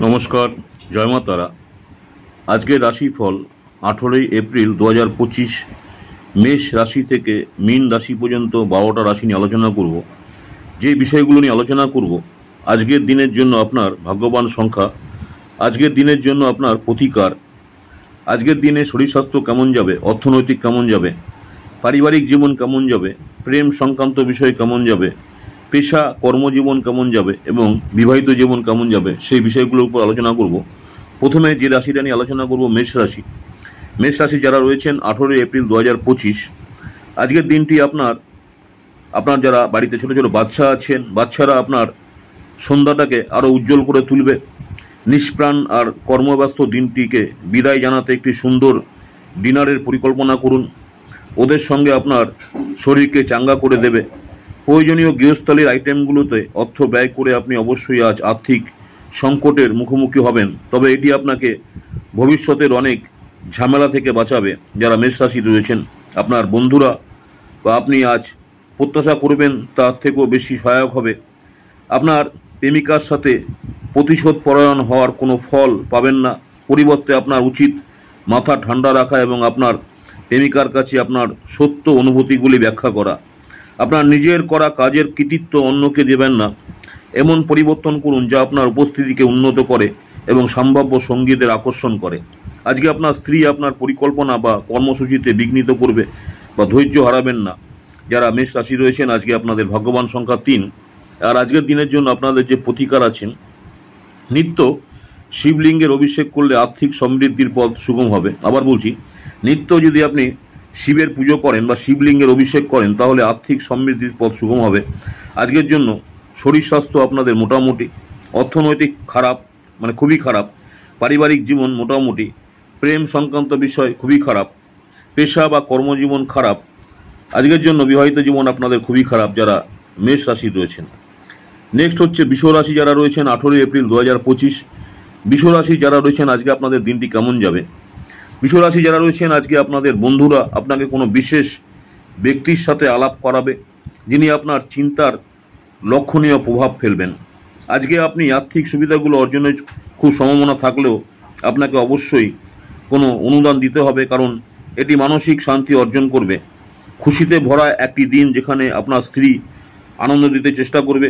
নমস্কার, জয় মা তারা। আজকের রাশিফল 18ই এপ্রিল 2025 মেষ রাশি থেকে মীন রাশি পর্যন্ত 12টা রাশি নিয়ে আলোচনা করব। যে বিষয়গুলো নিয়ে আলোচনা করব, আজকের দিনের জন্য আপনার ভাগ্যবান সংখ্যা, আজকের দিনের জন্য আপনার প্রতিকার, আজকের দিনে শরীর স্বাস্থ্য কেমন যাবে, অর্থনৈতিক কেমন যাবে, পারিবারিক জীবন কেমন যাবে, প্রেম সংক্রান্ত বিষয় কেমন যাবে, পেশা কর্মজীবন কেমন যাবে এবং বিবাহিত জীবন কেমন যাবে, সেই বিষয়গুলোর উপর আলোচনা করব। প্রথমে যে রাশিটা নিয়ে আলোচনা করব, মেষ রাশি। মেষ রাশি যারা রয়েছেন 18 এপ্রিল 2025, আজকের দিনটি আপনার যারা বাড়িতে ছোটো ছোটো বাচ্চা আছেন, বাচ্চারা আপনার সন্ধ্যাটাকে আরও উজ্জ্বল করে তুলবে। নিষ্প্রাণ আর কর্মব্যস্ত দিনটিকে বিদায় জানাতে একটি সুন্দর ডিনারের পরিকল্পনা করুন। ওদের সঙ্গে আপনার শরীরকে চাঙ্গা করে দেবে। প্রয়োজনীয় গৃহস্থালির আইটেমগুলোতে অর্থ ব্যয় করে আপনি অবশ্যই আজ আর্থিক সংকটের মুখোমুখি হবেন, তবে এটি আপনাকে ভবিষ্যতের অনেক ঝামেলা থেকে বাঁচাবে। যারা মেষ রাশি রয়েছেন, আপনার বন্ধুরা বা আপনি আজ প্রত্যাশা করবেন তার থেকেও বেশি সহায়ক হবে। আপনার প্রেমিকার সাথে প্রতিশোধ পরায়ণ হওয়ার কোনো ফল পাবেন না। পরিবর্তে আপনার উচিত মাথা ঠান্ডা রাখা এবং আপনার প্রেমিকার কাছে আপনার সত্য অনুভূতিগুলি ব্যাখ্যা করা। আপনার নিজের করা কাজের কৃতিত্ব অন্যকে দেবেন না। এমন পরিবর্তন করুন যা আপনার উপস্থিতিকে উন্নত করে এবং সম্ভাব্য সঙ্গীদের আকর্ষণ করে। আজকে আপনার স্ত্রী আপনার পরিকল্পনা বা কর্মসূচিতে বিঘ্নিত করবে বা ধৈর্য হারাবেন না। যারা মেষ রাশি রয়েছেন, আজকে আপনাদের ভাগ্যবান সংখ্যা 3। আর আজকের দিনের জন্য আপনাদের যে প্রতিকার আছেন, নিত্য শিবলিঙ্গের অভিষেক করলে আর্থিক সমৃদ্ধির পথ সুগম হবে। আবার বলছি, নিত্য যদি আপনি শিবের পুজো করেন বা শিবলিঙ্গের অভিষেক করেন তাহলে আর্থিক সমৃদ্ধির পথ সুগম হবে। আজকের জন্য শরীর স্বাস্থ্য আপনাদের মোটামুটি, অর্থনৈতিক খারাপ মানে খুবই খারাপ, পারিবারিক জীবন মোটামুটি, প্রেম সংক্রান্ত বিষয় খুবই খারাপ, পেশা বা কর্মজীবন খারাপ। আজকের জন্য বিবাহিত জীবন আপনাদের খুবই খারাপ যারা মেষ রাশি রয়েছেন। নেক্সট হচ্ছে বৃষ রাশি যারা রয়েছেন 18 এপ্রিল 2025। বৃষ রাশি যারা রয়েছেন, আজকে আপনাদের দিনটি কেমন যাবে। বৃষ রাশি যারা রয়েছেন, আজকে আপনাদের বন্ধুরা আপনাকে কোনো বিশেষ ব্যক্তির সাথে আলাপ করাবে, যিনি আপনার চিন্তার লক্ষণীয় প্রভাব ফেলবেন। আজকে আপনি আর্থিক সুবিধাগুলো অর্জনের খুব সম্ভাবনা থাকলেও আপনাকে অবশ্যই কোনো অনুদান দিতে হবে, কারণ এটি মানসিক শান্তি অর্জন করবে। খুশিতে ভরা একটি দিন যেখানে আপনার স্ত্রী আনন্দ দিতে চেষ্টা করবে।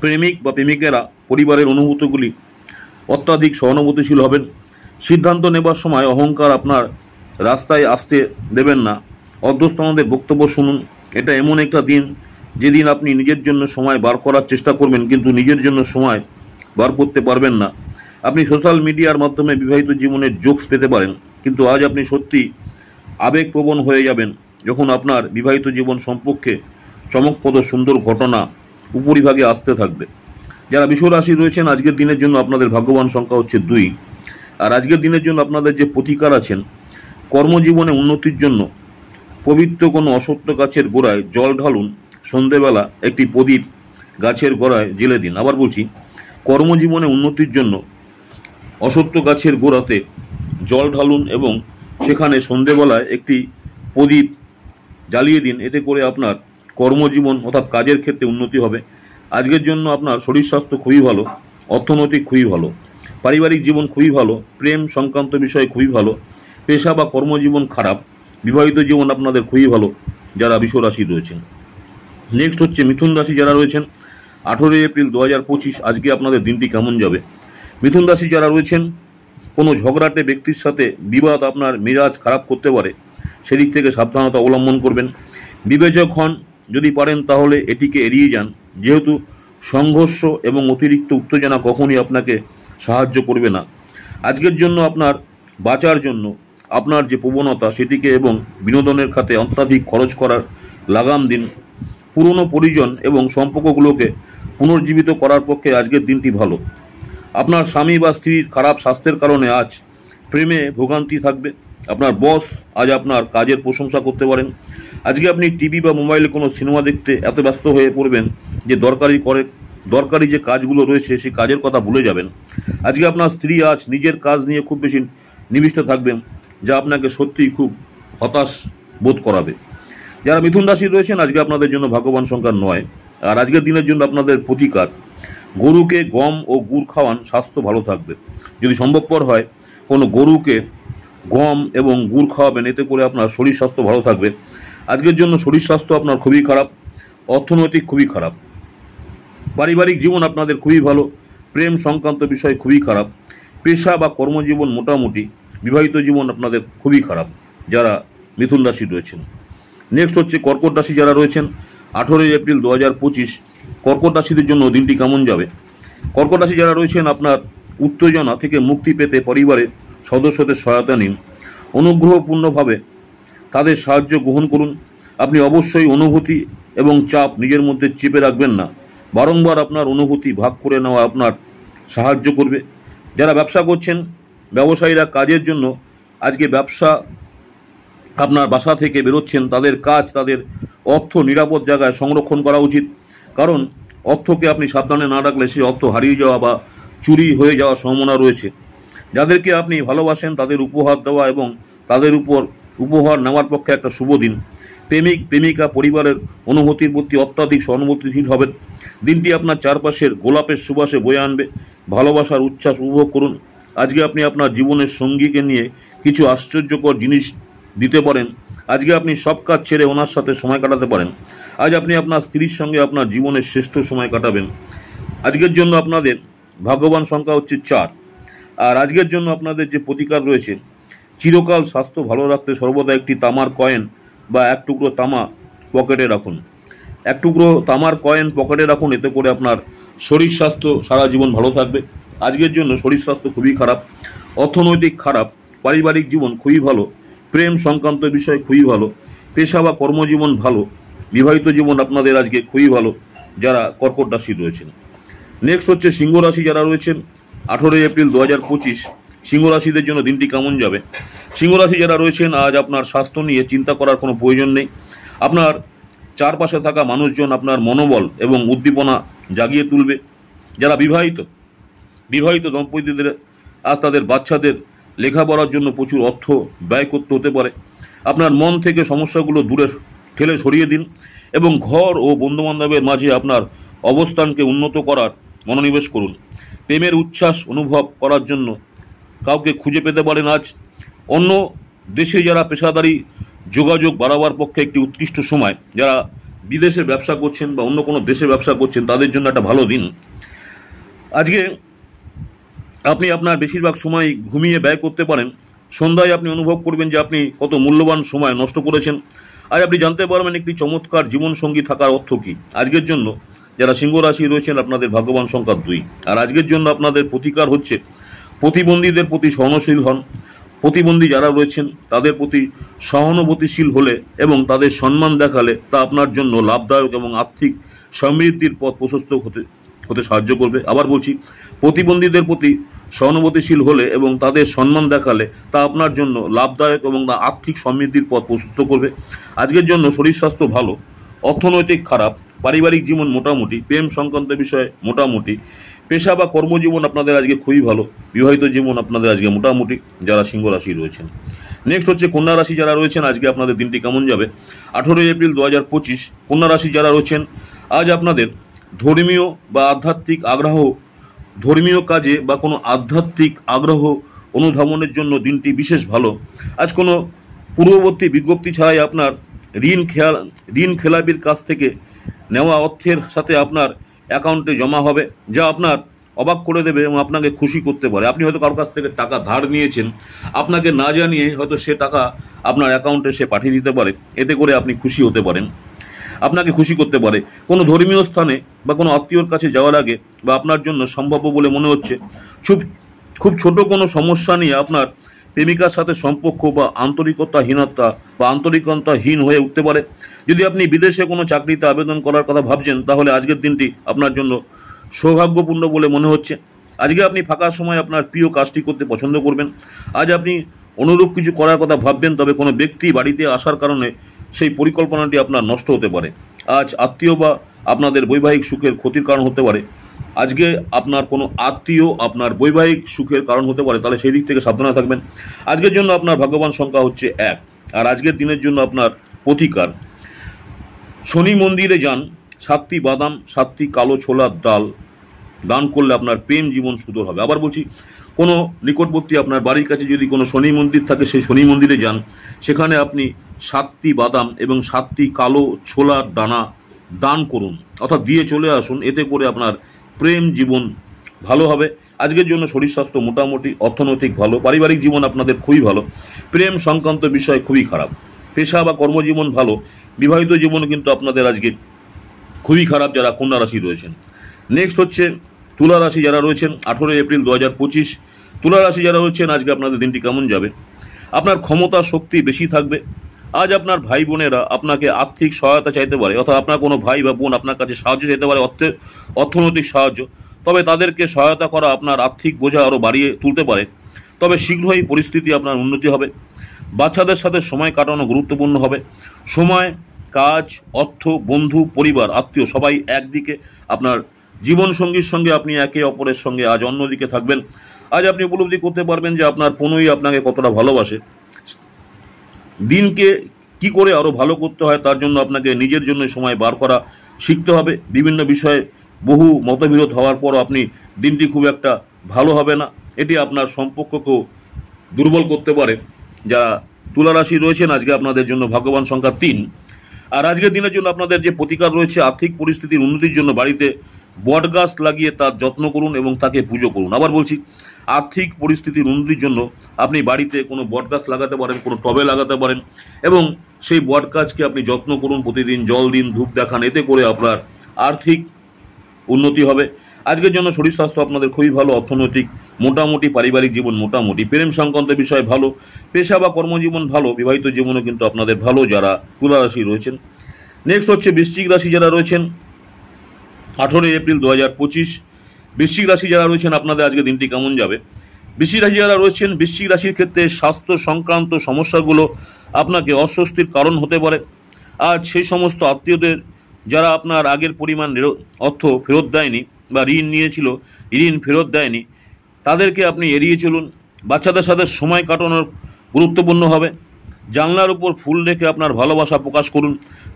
প্রেমিক বা প্রেমিকেরা পরিবারের অনুভূতিগুলি অত্যাধিক সহানুভূতিশীল হবেন। সিদ্ধান্ত নেবার সময় অহংকার আপনার রাস্তায় আসতে দেবেন না। অধ্যস্থনদের বক্তব্য শুনুন। এটা এমন একটা দিন যেদিন আপনি নিজের জন্য সময় বার করার চেষ্টা করবেন, কিন্তু নিজের জন্য সময় বার করতে পারবেন না। আপনি সোশ্যাল মিডিয়ার মাধ্যমে বিবাহিত জীবনের জোকস পেতে পারেন, কিন্তু আজ আপনি সত্যি আবেগপ্রবণ হয়ে যাবেন যখন আপনার বিবাহিত জীবন সম্পর্কে চমকপ্রদ সুন্দর ঘটনা উপরিভাগে আসতে থাকবে। যারা বৃষ রাশি রয়েছেন, আজকের দিনের জন্য আপনাদের ভাগ্যবান সংখ্যা হচ্ছে 2। আর আজকের দিনের জন্য আপনাদের যে প্রতিকার আছেন, কর্মজীবনে উন্নতির জন্য পবিত্র কোনো অসত্য গাছের গোড়ায় জল ঢালুন। সন্ধেবেলা একটি প্রদীপ গাছের গোড়ায় জেলে দিন। আবার বলছি, কর্মজীবনে উন্নতির জন্য অসত্য গাছের গোড়াতে জল ঢালুন এবং সেখানে সন্ধেবেলায় একটি প্রদীপ জ্বালিয়ে দিন। এতে করে আপনার কর্মজীবন অর্থাৎ কাজের ক্ষেত্রে উন্নতি হবে। আজকের জন্য আপনার শরীর স্বাস্থ্য খুবই ভালো, অর্থনৈতিক খুবই ভালো, পারিবারিক জীবন খুবই ভালো, প্রেম সংক্রান্ত বিষয় খুবই ভালো, পেশা বা কর্মজীবন খারাপ, বিবাহিত জীবন আপনাদের খুবই ভালো যারা বৃষ রাশি রয়েছেন। নেক্সট হচ্ছে মিথুন রাশি যারা রয়েছেন 18 এপ্রিল 2025, আজকে আপনাদের দিনটি কেমন যাবে। মিথুন রাশি যারা রয়েছেন, কোনো ঝগড়াটে ব্যক্তির সাথে বিবাদ আপনার মেজাজ খারাপ করতে পারে, সেদিক থেকে সাবধানতা অবলম্বন করবেন। বিবেচক হন, যদি পারেন তাহলে এটিকে এড়িয়ে যান, যেহেতু সংঘর্ষ এবং অতিরিক্ত উত্তেজনা কখনই আপনাকে সাহায্য করবে না। আজকের জন্য আপনার বাঁচার জন্য আপনার যে প্রবণতা সেটিকে এবং বিনোদনের খাতে অত্যাধিক খরচ করার লাগাম দিন। পুরনো পরিজন এবং সম্পর্কগুলোকে পুনর্জীবিত করার পক্ষে আজকের দিনটি ভালো। আপনার স্বামী বা স্ত্রীর খারাপ স্বাস্থ্যের কারণে আজ প্রেমে ভোগান্তি থাকবে। আপনার বস আজ আপনার কাজের প্রশংসা করতে পারেন। আজকে আপনি টিভি বা মোবাইলে কোনো সিনেমা দেখতে এত ব্যস্ত হয়ে পড়বেন যে দরকারি যে কাজগুলো রয়েছে সেই কাজের কথা ভুলে যাবেন। আজকে আপনার স্ত্রী আজ নিজের কাজ নিয়ে খুব বেশি নিবিষ্ট থাকবেন, যা আপনাকে সত্যিই খুব হতাশ বোধ করাবে। যারা মিথুন রাশি রয়েছেন, আজকে আপনাদের জন্য ভাগ্যবান সংখ্যা 9। আর আজকের দিনের জন্য আপনাদের প্রতিকার, গরুকে গম ও গুড় খাওয়ান, স্বাস্থ্য ভালো থাকবে। যদি সম্ভবপর হয় কোনো গরুকে গম এবং গুড় খাওয়াবেন, এতে করে আপনার শরীর স্বাস্থ্য ভালো থাকবে। আজকের জন্য শরীর স্বাস্থ্য আপনার খুবই খারাপ, অর্থনৈতিক খুবই খারাপ, পারিবারিক জীবন আপনাদের খুবই ভালো, প্রেম সংক্রান্ত বিষয় খুবই খারাপ, পেশা বা কর্মজীবন মোটামুটি, বিবাহিত জীবন আপনাদের খুবই খারাপ যারা মিথুন রাশি রয়েছেন। নেক্সট হচ্ছে কর্কট রাশি যারা রয়েছেন, 18 এপ্রিল 2025 কর্কট রাশিদের জন্য দিনটি কেমন যাবে। কর্কট রাশি যারা রয়েছেন, আপনার উত্তেজনা থেকে মুক্তি পেতে পরিবারের সদস্যদের সহায়তা নিন, অনুগ্রহপূর্ণভাবে তাদের সাহায্য গ্রহণ করুন। আপনি অবশ্যই অনুভূতি এবং চাপ নিজের মধ্যে চেপে রাখবেন না, বারংবার আপনার অনুভূতি ভাগ করে নেওয়া আপনার সাহায্য করবে। যারা ব্যবসা করছেন, ব্যবসায়ীরা কাজের জন্য আজকে ব্যবসা আপনার বাসা থেকে বেরোচ্ছেন, তাদের কাজ, তাদের অর্থ নিরাপদ জায়গায় সংরক্ষণ করা উচিত, কারণ অর্থকে আপনি সাবধানে না রাখলে সেই অর্থ হারিয়ে যাওয়া বা চুরি হয়ে যাওয়ার সম্ভাবনা রয়েছে। যাদেরকে আপনি ভালোবাসেন তাদের উপহার দেওয়া এবং তাদের উপর উপহার নেওয়ার পক্ষে একটা শুভ দিন। প্রেমিক প্রেমিকা পরিবারের অনুভূতির প্রতি অত্যাধিক সহানুভূতিশীল হবেন। দিনটি আপনার চারপাশের গোলাপের সুবাসে বয়ে আনবে। ভালোবাসার উচ্ছ্বাস উপভোগ করুন। আজকে আপনি আপনার জীবনের সঙ্গীকে নিয়ে কিছু আশ্চর্যকর জিনিস দিতে পারেন। আজকে আপনি সব কাজ ছেড়ে ওনার সাথে সময় কাটাতে পারেন। আজ আপনি আপনার স্ত্রীর সঙ্গে আপনার জীবনের শ্রেষ্ঠ সময় কাটাবেন। আজকের জন্য আপনাদের ভাগ্যবান সংখ্যা হচ্ছে 4। আর আজকের জন্য আপনাদের যে প্রতিকার রয়েছে, চিরকাল স্বাস্থ্য ভালো রাখতে সর্বদা একটি তামার কয়েন বা এক টুকরো তামা পকেটে রাখুন। এক টুকরো তামার কয়েন পকেটে রাখুন, এতে করে আপনার শরীর স্বাস্থ্য সারা জীবন ভালো থাকবে। আজকের জন্য শরীর স্বাস্থ্য খুবই খারাপ, অর্থনৈতিক খারাপ, পারিবারিক জীবন খুবই ভালো, প্রেম সংক্রান্ত বিষয় খুবই ভালো, পেশা বা কর্মজীবন ভালো, বিবাহিত জীবন আপনাদের আজকে খুবই ভালো যারা কর্কট রাশি রয়েছেন। নেক্সট হচ্ছে সিংহ রাশি যারা রয়েছেন, 18 এপ্রিল 2025 সিংহ রাশিদের জন্য দিনটি কেমন যাবে। সিংহ রাশি যারা রয়েছেন, আজ আপনার স্বাস্থ্য নিয়ে চিন্তা করার কোনো প্রয়োজন নেই। আপনার চারপাশে থাকা মানুষজন আপনার মনোবল এবং উদ্দীপনা জাগিয়ে তুলবে। যারা বিবাহিত দম্পতিদের আজ তাদের বাচ্চাদের লেখাপড়ার জন্য প্রচুর অর্থ ব্যয় করতে হতে পারে। আপনার মন থেকে সমস্যাগুলো দূরে ঠেলে সরিয়ে দিন এবং ঘর ও বন্ধুবান্ধবের মাঝে আপনার অবস্থানকে উন্নত করার মনোনিবেশ করুন। প্রেমের উচ্ছ্বাস অনুভব করার জন্য কাউকে খুঁজে পেতে পারেন আজ। অন্য দেশে যারা পেশাদারি যোগাযোগ বাড়াবার পক্ষে একটি উৎকৃষ্ট সময়। যারা বিদেশে ব্যবসা করছেন বা অন্য কোনো দেশে ব্যবসা করছেন, তাদের জন্য একটা ভালো দিন। আজকে আপনি আপনার বেশিরভাগ সময় ঘুমিয়ে ব্যয় করতে পারেন। সন্ধ্যায় আপনি অনুভব করবেন যে আপনি কত মূল্যবান সময় নষ্ট করেছেন। আজ আপনি জানতে পারবেন একটি চমৎকার জীবনসঙ্গী থাকার অর্থ কী। আজকের জন্য যারা সিংহ রাশি রয়েছেন, আপনাদের ভাগ্যবান সংখ্যা 2। আর আজকের জন্য আপনাদের প্রতিকার হচ্ছে প্রতিবন্ধীদের প্রতি সহনশীল হন। প্রতিবন্ধী যারা রয়েছেন তাদের প্রতি সহানুভূতিশীল হলে এবং তাদের সম্মান দেখালে তা আপনার জন্য লাভদায়ক এবং আর্থিক সমৃদ্ধির পথ প্রশস্ত হতে সাহায্য করবে। আবার বলছি, প্রতিবন্ধীদের প্রতি সহানুভূতিশীল হলে এবং তাদের সম্মান দেখালে তা আপনার জন্য লাভদায়ক এবং আর্থিক সমৃদ্ধির পথ প্রশস্ত করবে। আজকের জন্য শরীর স্বাস্থ্য ভালো, অর্থনৈতিক খারাপ, পারিবারিক জীবন মোটামুটি, প্রেম সংক্রান্ত বিষয়ে মোটামুটি, পেশা বা কর্মজীবন আপনাদের আজকে খুবই ভালো, বিবাহিত জীবন আপনাদের আজকে মোটামুটি যারা সিংহ রাশি রয়েছেন। নেক্সট হচ্ছে কন্যা রাশি যারা রয়েছেন, আজকে আপনাদের দিনটি কেমন যাবে। 18 এপ্রিল 2025 কন্যা রাশি যারা রয়েছেন, আজ আপনাদের ধর্মীয় বা আধ্যাত্মিক আগ্রহ, ধর্মীয় কাজে বা কোনো আধ্যাত্মিক আগ্রহ অনুধাবনের জন্য দিনটি বিশেষ ভালো। আজ কোনো পূর্ববর্তী বিজ্ঞপ্তি ছাড়াই আপনার ঋণ খেলাপির কাছ থেকে নেওয়া অর্থের সাথে আপনার অ্যাকাউন্টে জমা হবে, যা আপনার অবাক করে দেবে এবং আপনাকে খুশি করতে পারে। আপনি হয়তো কারোর কাছ থেকে টাকা ধার নিয়েছেন, আপনাকে না জানিয়ে হয়তো সে টাকা আপনার অ্যাকাউন্টে সে পাঠিয়ে দিতে পারে, এতে করে আপনি খুশি হতে পারেন, আপনাকে খুশি করতে পারে। কোনো ধর্মীয় স্থানে বা কোনো আত্মীয়র কাছে যাওয়ার আগে বা আপনার জন্য সম্ভাব্য বলে মনে হচ্ছে খুব ছোট কোনো সমস্যা নিয়ে আপনার প্রেমিকার সাথে সম্পর্ক বা আন্তরিকতাহীন হয়ে উঠতে পারে। যদি আপনি বিদেশে কোনো চাকরিতে আবেদন করার কথা ভাবছেন, তাহলে আজকের দিনটি আপনার জন্য সৌভাগ্যপূর্ণ বলে মনে হচ্ছে। আজকে আপনি ফাঁকা সময় আপনার প্রিয় কাজটি করতে পছন্দ করবেন। আজ আপনি অনুরূপ কিছু করার কথা ভাববেন, তবে কোনো ব্যক্তি বাড়িতে আসার কারণে সেই পরিকল্পনাটি আপনার নষ্ট হতে পারে। আজ আত্মীয় বা আপনাদের বৈবাহিক সুখের ক্ষতির কারণ হতে পারে। আজকে আপনার কোনো আত্মীয় আপনার বৈবাহিক সুখের কারণ হতে পারে, তাহলে সেই দিক থেকে সাবধানে থাকবেন। আজকের জন্য আপনার ভাগ্যবান সংখ্যা হচ্ছে 1। আর আজকের দিনের জন্য আপনার প্রতিকার, শনি মন্দিরে যান, 7টি বাদাম, 7টি কালো ছোলার ডাল দান করলে আপনার প্রেম জীবন সুন্দর হবে। আবার বলছি, কোনো নিকটবর্তী আপনার বাড়ির কাছে যদি কোনো শনি মন্দির থাকে, সেই শনি মন্দিরে যান, সেখানে আপনি 7টি বাদাম এবং 7টি কালো ছোলার দানা দান করুন, অর্থাৎ দিয়ে চলে আসুন। এতে করে আপনার প্রেম জীবন ভালো হবে। আজকের জন্য শরীর স্বাস্থ্য মোটামুটি, অর্থনৈতিক ভালো, পারিবারিক জীবন আপনাদের খুবই ভালো, প্রেম সংক্রান্ত বিষয় খুবই খারাপ, পেশা বা কর্মজীবন ভালো, বিবাহিত জীবন কিন্তু আপনাদের আজকে খুবই খারাপ যারা কন্যা রাশি রয়েছেন। নেক্সট হচ্ছে তুলা রাশি যারা রয়েছেন, 18 এপ্রিল 2025 তুলা রাশি যারা রয়েছেন, আজকে আপনাদের দিনটি কেমন যাবে? আপনার ক্ষমতা শক্তি বেশি থাকবে। আজ আপনার ভাই বোনেরা আপনাকে আর্থিক সহায়তা চাইতে পারে, অর্থাৎ আপনার কোনো ভাই বা বোন আপনার কাছে সাহায্য চাইতে পারে, অর্থনৈতিক সাহায্য। তবে তাদেরকে সহায়তা করা আপনার আর্থিক বোঝা আরও বাড়িয়ে তুলতে পারে। তবে শীঘ্রই পরিস্থিতি আপনার উন্নতি হবে। বাচ্চাদের সাথে সময় কাটানো গুরুত্বপূর্ণ হবে। সময়, কাজ, অর্থ, বন্ধু, পরিবার, আত্মীয় সবাই একদিকে, আপনার জীবনসঙ্গীর সঙ্গে আপনি একে অপরের সঙ্গে আজ অন্যদিকে থাকবেন। আজ আপনি উপলব্ধি করতে পারবেন যে আপনার পণই আপনাকে কতটা ভালোবাসে। দিনকে কি করে আরও ভালো করতে হয় তার জন্য আপনাকে নিজের জন্য সময় বার করা শিখতে হবে। বিভিন্ন বিষয়ে বহু মতবিরোধ হওয়ার পরও আপনি দিনটি খুব একটা ভালো হবে না, এটি আপনার সম্পর্ককেও দুর্বল করতে পারে। যারা তুলা রাশি রয়েছেন, আজকে আপনাদের জন্য ভাগ্যবান সংখ্যা 3। আর আজকের দিনের জন্য আপনাদের যে প্রতিকার রয়েছে, আর্থিক পরিস্থিতির উন্নতির জন্য বাড়িতে বট গাছ লাগিয়ে তার যত্ন করুন এবং তাকে পুজো করুন। আবার বলছি, আর্থিক পরিস্থিতির উন্নতির জন্য আপনি বাড়িতে কোনো বট গাছ লাগাতে পারেন, কোনো টবে লাগাতে পারেন এবং সেই বট গাছকে আপনি যত্ন করুন, প্রতিদিন জল দিন, ধূপ দেখান, এতে করে আপনার আর্থিক উন্নতি হবে। আজকের জন্য শরীর স্বাস্থ্য আপনাদের খুবই ভালো, অর্থনৈতিক মোটামুটি, পারিবারিক জীবন মোটামুটি, প্রেম সংক্রান্ত বিষয় ভালো, পেশা বা কর্মজীবন ভালো, বিবাহিত জীবনও কিন্তু আপনাদের ভালো যারা তুলা রাশি রয়েছেন। নেক্সট হচ্ছে বৃশ্চিক রাশি যারা রয়েছেন, 18 এপ্রিল 2025 বৃশ্চিক রাশি যারা রয়েছেন, আপনাদের আজকে দিনটি কেমন যাবে? বৃশ্চিক রাশি যারা রয়েছেন, বৃশ্চিক রাশির ক্ষেত্রে স্বাস্থ্য সংক্রান্ত সমস্যাগুলো আপনাকে অস্বস্তির কারণ হতে পারে। আজ সেই সমস্ত আত্মীয়দের যারা আপনার আগের পরিমাণ অর্থ ফেরত দেয়নি বা ঋণ নিয়েছিল, ঋণ ফেরত দেয়নি, তাদেরকে আপনি এড়িয়ে চলুন। বাচ্চাদের সাথে সময় কাটানোর গুরুত্বপূর্ণ হবে। জানলার উপর ফুল রেখে আপনার ভালোবাসা প্রকাশ করুন।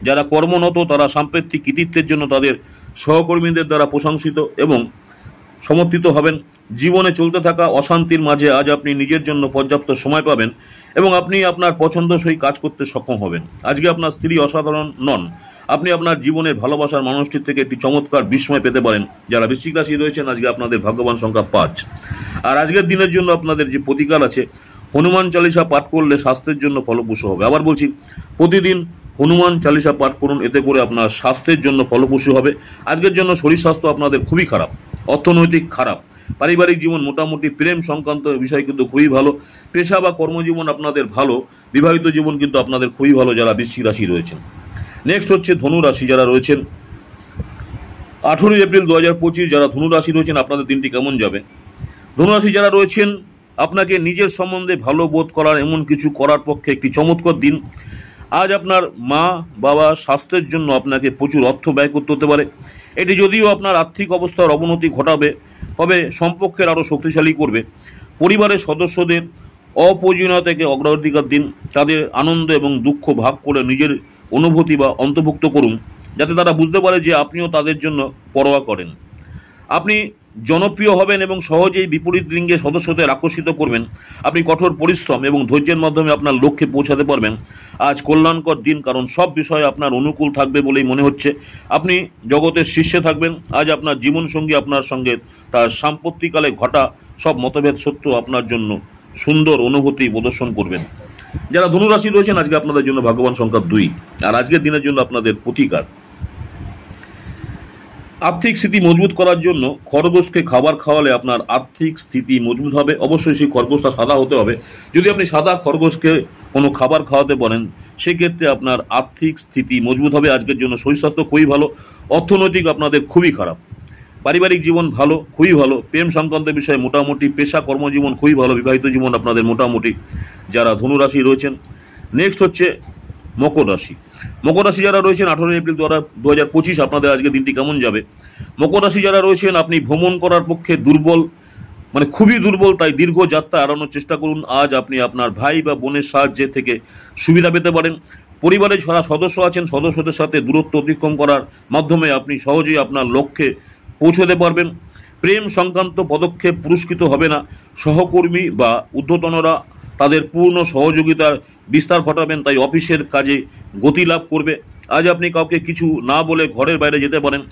যারা কর্মরত তারা সাম্প্রতিক কৃতিত্বের জন্য তাদের সহকর্মীদের দ্বারা প্রশংসিত এবং সমর্থিত হবেন। জীবনে চলতে থাকা অশান্তির মাঝে আজ আপনি নিজের জন্য পর্যাপ্ত সময় পাবেন এবং আপনি আপনার পছন্দসই কাজ করতে সক্ষম হবেন। আজকে আপনার স্ত্রী অসাধারণ নন, আপনি আপনার জীবনের ভালোবাসার মানুষটির থেকে একটি চমৎকার বিস্ময় পেতে পারেন। যারা বৃশ্চিক রাশি রয়েছেন, আজকে আপনাদের ভাগ্যবান সংখ্যা 5। আর আজকের দিনের জন্য আপনাদের যে প্রতিকার আছে, হনুমান চালিসা পাঠ করলে স্বাস্থ্যের জন্য ফলপ্রসূ হবে। আবার বলছি, প্রতিদিন হনুমান চালিসা পাঠ করুন, এতে করে আপনার স্বাস্থ্যের জন্য ফলপ্রসূ হবে। আজকের জন্য শরীর স্বাস্থ্য আপনাদের খুবই খারাপ, অর্থনৈতিক খারাপ, পারিবারিক জীবন মোটামুটি, প্রেম সংক্রান্ত বিষয় কিন্তু খুবই ভালো, পেশা বা কর্মজীবন আপনাদের ভালো, বিবাহিত জীবন কিন্তু আপনাদের খুবই ভালো যারা বৃশ্চিক রাশি রয়েছেন। নেক্সট হচ্ছে ধনু রাশি যারা রয়েছেন, 18 এপ্রিল 2025 যারা ধনু রাশি রয়েছেন, আপনাদের দিনটি কেমন যাবে? ধনু রাশি যারা রয়েছেন, আপনাকে নিজের সম্বন্ধে ভালো বোধ করার, এমন কিছু করার পক্ষে একটি চমৎকার দিন। আজ আপনার মা বাবা স্বাস্থ্যের জন্য আপনাকে প্রচুর অর্থ ব্যয় করতে হতে পারে। এটি যদিও আপনার আর্থিক অবস্থার অবনতি ঘটাবে, তবে সম্পর্কের আরও শক্তিশালী করবে। পরিবারের সদস্যদের অপ্রয়োজনীয়তাকে অগ্রাধিকার দিন। তাদের আনন্দ এবং দুঃখ ভাগ করে নিজের অনুভূতি বা অন্তর্ভুক্ত করুন, যাতে তারা বুঝতে পারে যে আপনিও তাদের জন্য পরোয়া করেন। আপনি জনপ্রিয় হবেন এবং সহজেই বিপরীত লিঙ্গের সদস্যদের আকর্ষিত করবেন। আপনি কঠোর পরিশ্রম এবং ধৈর্যের মাধ্যমে আপনার লক্ষ্যে পৌঁছাতে পারবেন। আজ কল্যাণকর দিন, কারণ সব বিষয়ে আপনার অনুকূল থাকবে বলেই মনে হচ্ছে। আপনি জগতের শীর্ষে থাকবেন। আজ আপনার জীবনসঙ্গী আপনার সঙ্গে তার সাম্প্রতিককালে ঘটা সব মতভেদ সত্ত্বেও আপনার জন্য সুন্দর অনুভূতি প্রদর্শন করবেন। যারা ধনুরাশি রয়েছেন, আজকে আপনাদের জন্য ভাগ্যবান সংখ্যা 2। আর আজকের দিনের জন্য আপনাদের প্রতিকার, আর্থিক স্থিতি মজবুত করার জন্য খরগোশকে খাবার খাওয়ালে আপনার আর্থিক স্থিতি মজবুত হবে। অবশ্যই সেই খরগোশটা সাদা হতে হবে। যদি আপনি সাদা খরগোশকে কোনো খাবার খাওয়াতে পারেন, সেক্ষেত্রে আপনার আর্থিক স্থিতি মজবুত হবে। আজকের জন্য শরীর স্বাস্থ্য খুবই ভালো, অর্থনৈতিক আপনাদের খুবই খারাপ, পারিবারিক জীবন ভালো, খুবই ভালো, প্রেম সংক্রান্ত বিষয়ে মোটামুটি, পেশা কর্মজীবন খুবই ভালো, বিবাহিত জীবন আপনাদের মোটামুটি যারা ধনুরাশি রয়েছেন। নেক্সট হচ্ছে মকর রাশি। মকর রাশি যারা রয়েছেন, 18 এপ্রিল 2025 আপনাদের আজকে দিনটি কেমন যাবে? মকর রাশি যারা রয়েছেন, আপনি ভ্রমণ করার পক্ষে দুর্বল, মানে খুবই দুর্বল, তাই দীর্ঘ যাত্রা এড়ানোর চেষ্টা করুন। আজ আপনি আপনার ভাই বা বোনের সাহায্যে থেকে সুবিধা পেতে পারেন। পরিবারে যারা সদস্য আছেন, সদস্যদের সাথে দূরত্ব অতিক্রম করার মাধ্যমে আপনি সহজেই আপনার লক্ষ্যে পৌঁছতে পারবেন। প্রেম সংক্রান্ত পদক্ষেপ পুরস্কৃত হবে না। সহকর্মী বা ঊর্ধ্বতনরা তাদের পূর্ণ সহযোগিতার বিস্তার ঘটাবেন, তাই অফিসের কাজে গতি লাভ করবে। আজ আপনি কাউকে কিছু না বলে ঘরের বাইরে যেতে পারেন,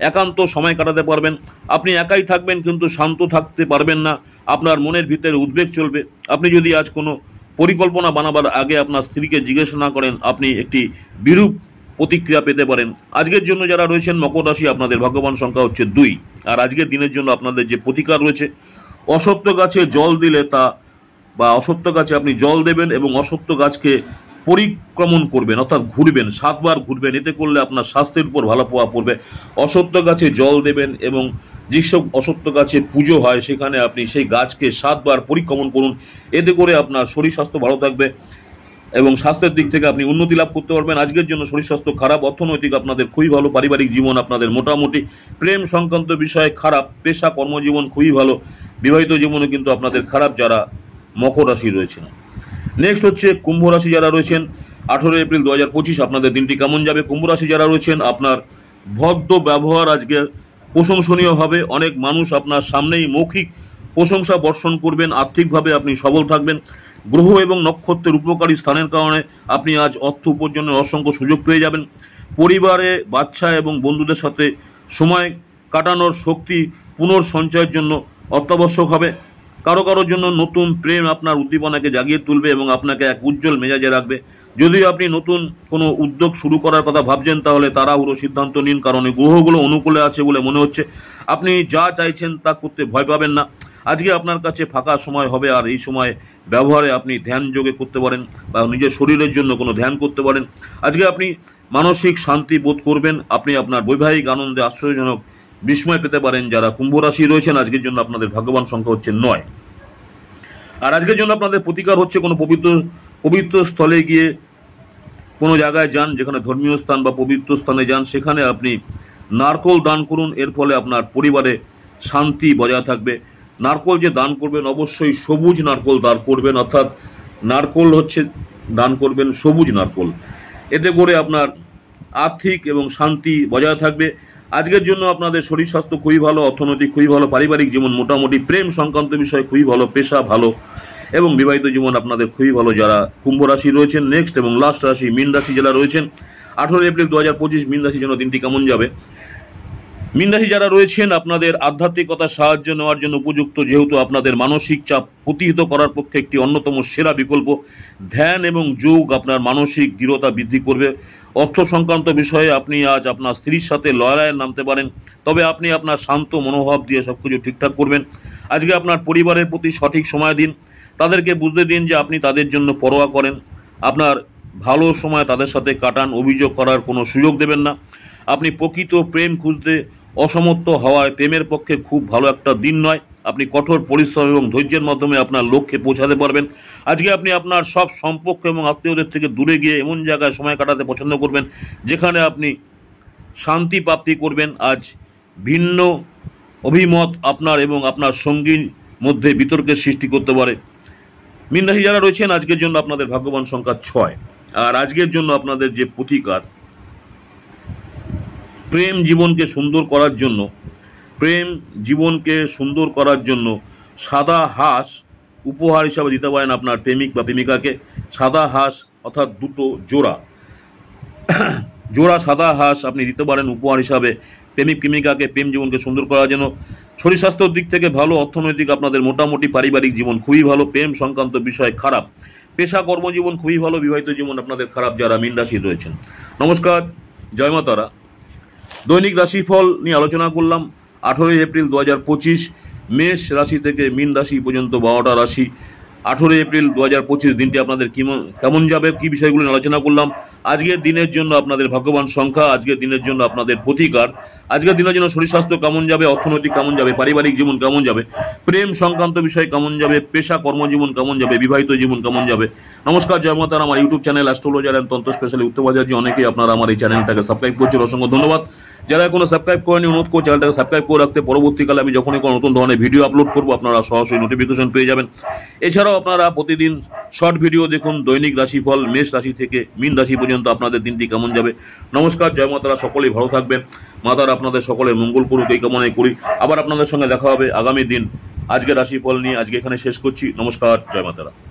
একান্ত সময় কাটাতে পারবেন। আপনি একাই থাকবেন কিন্তু শান্ত থাকতে পারবেন না, আপনার মনের ভিতরে উদ্বেগ চলবে। আপনি যদি আজ কোনো পরিকল্পনা বানাবার আগে আপনার স্ত্রীকে জিজ্ঞেস না করেন, আপনি একটি বিরূপ প্রতিক্রিয়া পেতে পারেন। আজকের জন্য যারা রয়েছেন মকর রাশি, আপনাদের ভাগ্যবান সংখ্যা হচ্ছে 2। আর আজকের দিনের জন্য আপনাদের যে প্রতিকার রয়েছে, অসত্য গাছে জল দিলে অসত্য গাছে আপনি জল দেবেন এবং অসত্য গাছকে পরিক্রমণ করবেন, অর্থাৎ ঘুরবেন, 7 বার ঘুরবেন। এতে করলে আপনার স্বাস্থ্যের উপর ভালো প্রভাব পড়বে। অসত্য গাছে জল দেবেন এবং যেসব অসত্য গাছে পুজো হয় সেখানে আপনি সেই গাছকে 7 বার পরিক্রমণ করুন। এতে করে আপনার শরীর স্বাস্থ্য ভালো থাকবে এবং স্বাস্থ্যের দিক থেকে আপনি উন্নতি লাভ করতে পারবেন। আজকের জন্য শরীর স্বাস্থ্য খারাপ, অর্থনৈতিক আপনাদের খুবই ভালো, পারিবারিক জীবন আপনাদের মোটামুটি, প্রেম সংক্রান্ত বিষয়ে খারাপ, পেশা কর্মজীবন খুবই ভালো, বিবাহিত জীবনে কিন্তু আপনাদের খারাপ যারা মকর রাশি রয়েছেন। নেক্সট হচ্ছে কুম্ভ রাশি যারা রয়েছেন, 18 এপ্রিল 2025 আপনাদের দিনটি কেমন যাবে। কুম্ভ রাশি যারা রয়েছেন, আপনার ভদ্র ব্যবহার আজকে প্রশংসনীয় হবে। অনেক মানুষ আপনার সামনেই মৌখিক প্রশংসা বর্ষণ করবেন। আর্থিকভাবে আপনি সবল থাকবেন। গ্রহ এবং নক্ষত্রের উপকারী স্থানের কারণে আপনি আজ অর্থ উপার্জনের অসংখ্য সুযোগ পেয়ে যাবেন। পরিবারে বাচ্চা এবং বন্ধুদের সাথে সময় কাটানোর শক্তি পুনর্সঞ্চয়ের জন্য অত্যাবশ্যক হবে। কারোর জন্য নতুন প্রেম আপনার উদ্দীপনাকে জাগিয়ে তুলবে এবং আপনাকে এক উজ্জ্বল মেজাজে রাখবে। যদিও আপনি নতুন কোনো উদ্যোগ শুরু করার কথা ভাবছেন, তাহলে তাড়াহুড়ো সিদ্ধান্ত নিন, কারণ এই গ্রহগুলো অনুকূলে আছে বলে মনে হচ্ছে। আপনি যা চাইছেন তা করতে ভয় পাবেন না। আজকে আপনার কাছে ফাঁকা সময় হবে, আর এই সময় ব্যবহারে আপনি ধ্যান যোগে করতে পারেন বা নিজের শরীরের জন্য কোনো ধ্যান করতে পারেন। আজকে আপনি মানসিক শান্তি বোধ করবেন। আপনি আপনার বৈবাহিক আনন্দে আশ্চর্যজনক বিস্ময় পেতে পারেন। যারা কুম্ভ রাশি রয়েছেন, আজকের জন্য আপনাদের ভাগ্যবান সংখ্যা হচ্ছে 9। আর আজকের জন্য আপনাদের প্রতিকার হচ্ছে কোনো পবিত্র স্থলে গিয়ে কোনো জায়গায় যান, যেখানে ধর্মীয় স্থান বা পবিত্র স্থানে যান, সেখানে আপনি নারকোল দান করুন। এর ফলে আপনার পরিবারে শান্তি বজায় থাকবে। নারকোল যে দান করবেন, অবশ্যই সবুজ নারকোল দান করবেন, অর্থাৎ নারকোল হচ্ছে দান করবেন সবুজ নারকোল। এতে করে আপনার আর্থিক এবং শান্তি বজায় থাকবে। আজকের জন্য আপনাদের শরীর স্বাস্থ্য খুবই ভালো, অর্থনৈতিক খুবই ভালো, পারিবারিক জীবন মোটামুটি, প্রেম সংক্রান্ত বিষয় খুবই ভালো, পেশা ভালো এবং বিবাহিত জীবন আপনাদের খুবই ভালো যারা কুম্ভ রাশি রয়েছেন। নেক্সট এবং লাস্ট রাশি মীন রাশি যারা রয়েছেন, 18 এপ্রিল 2025 মীন রাশির জন্য দিনটি কেমন যাবে। মীন রাশি যারা রয়েছেন, আপনাদের আধ্যাত্মিকতার সাহায্য নেওয়ার জন্য উপযুক্ত, যেহেতু আপনাদের মানসিক চাপ প্রতিহত করার পক্ষে একটি অন্যতম সেরা বিকল্প। ধ্যান এবং যোগ আপনার মানসিক দৃঢ়তা বৃদ্ধি করবে। অর্থ সংক্রান্ত বিষয়ে আপনি আজ আপনার স্ত্রীর সাথে লড়াইয়ে নামতে পারেন, তবে আপনি আপনার শান্ত মনোভাব দিয়ে সব কিছু ঠিকঠাক করবেন। আজকে আপনার পরিবারের প্রতি সঠিক সময় দিন, তাদেরকে বুঝতে দিন যে আপনি তাদের জন্য পরোয়া করেন। আপনার ভালো সময় তাদের সাথে কাটান, অভিযোগ করার কোনো সুযোগ দেবেন না। আপনি প্রকৃত প্রেম খুঁজতে অসমর্থ হওয়ায় প্রেমের পক্ষে খুব ভালো একটা দিন নয়। আপনি কঠোর পরিশ্রম এবং ধৈর্যের মাধ্যমে আপনার লক্ষ্যে পৌঁছাতে পারবেন। আজকে আপনি আপনার সব সম্পর্ক এবং আত্মীয়দের থেকে দূরে গিয়ে এমন জায়গায় সময় কাটাতে পছন্দ করবেন যেখানে আপনি শান্তি প্রাপ্তি করবেন। আজ ভিন্ন অভিমত আপনার এবং আপনার সঙ্গীর মধ্যে বিতর্কের সৃষ্টি করতে পারে। মীন রাশি যারা রয়েছেন, আজকের জন্য আপনাদের ভাগ্যবান সংখ্যা 6। আর আজকের জন্য আপনাদের যে প্রতিকার, প্রেম জীবনকে সুন্দর করার জন্য সাদা হাঁস উপহার হিসাবে দিতে পারেন আপনার প্রেমিক বা প্রেমিকাকে। সাদা হাঁস অর্থাৎ 2টো জোড়া সাদা হাঁস আপনি দিতে পারেন উপহার হিসাবে প্রেমিক প্রেমিকাকে, প্রেম জীবনকে সুন্দর করার জন্য। শরীর স্বাস্থ্যের দিক থেকে ভালো, অর্থনৈতিক আপনাদের মোটামুটি, পারিবারিক জীবন খুবই ভালো, প্রেম সংক্রান্ত বিষয় খারাপ, পেশা কর্মজীবন খুবই ভালো, বিবাহিত জীবন আপনাদের খারাপ যারা মীন রাশি রয়েছেন। নমস্কার, জয় মা তারা। দৈনিক রাশিফল নিয়ে আলোচনা করলাম। 18 এপ্রিল 2025 মেষ রাশি থেকে মীন রাশি পর্যন্ত 12টা রাশি। 18 এপ্রিল 2025 দিনটি আপনাদের কেমন যাবে, কি বিষয়গুলো নিয়ে আলোচনা করলাম। আজকের দিনের জন্য আপনাদের ভাগ্যবান সংখ্যা, আজকের দিনের জন্য আপনাদের প্রতিকার, আজকের দিনের জন্য শরীর স্বাস্থ্য কেমন যাবে, অর্থনৈতিক কেমন যাবে, পারিবারিক জীবন কেমন যাবে, প্রেম সংক্রান্ত বিষয় কেমন যাবে, পেশা কর্মজীবন কেমন যাবে, বিবাহিত জীবন কেমন যাবে। নমস্কার, জয় মা তারা। আমার ইউটিউব চ্যানেল অ্যাস্ট্রোলজার অ্যান্ড তন্ত্র স্পেশালি উত্তর বাজার, অনেকেই আপনারা আমার এই চ্যানেলটাকে সাবস্ক্রাইব করছেন, অসংখ্য ধন্যবাদ। যারা এখনো সাবস্ক্রাইব করেনি অনুরোধ করে চ্যানেলটাকে সাবস্ক্রাইব করে রাখতে, পরবর্তীকালে আমি যখনই কোনো নতুন ধরনের ভিডিও আপলোড করবো আপনারা সরাসরি নোটিফিকেশন পেয়ে যাবেন। এছাড়াও আপনারা প্রতিদিন শর্ট ভিডিও দেখুন দৈনিক রাশিফল মেষ রাশি থেকে মীন রাশি পর্যন্ত আপনাদের দিনটি কেমন যাবে। নমস্কার, জয় মাতারা, সকলেই ভালো থাকবেন। মাতারা আপনাদের সকলের মঙ্গল করুক এই কামনাই করি। আবার আপনাদের সঙ্গে দেখা হবে আগামী দিন। আজকে রাশিফল নিয়ে আজকে এখানে শেষ করছি। নমস্কার, জয় মাতারা।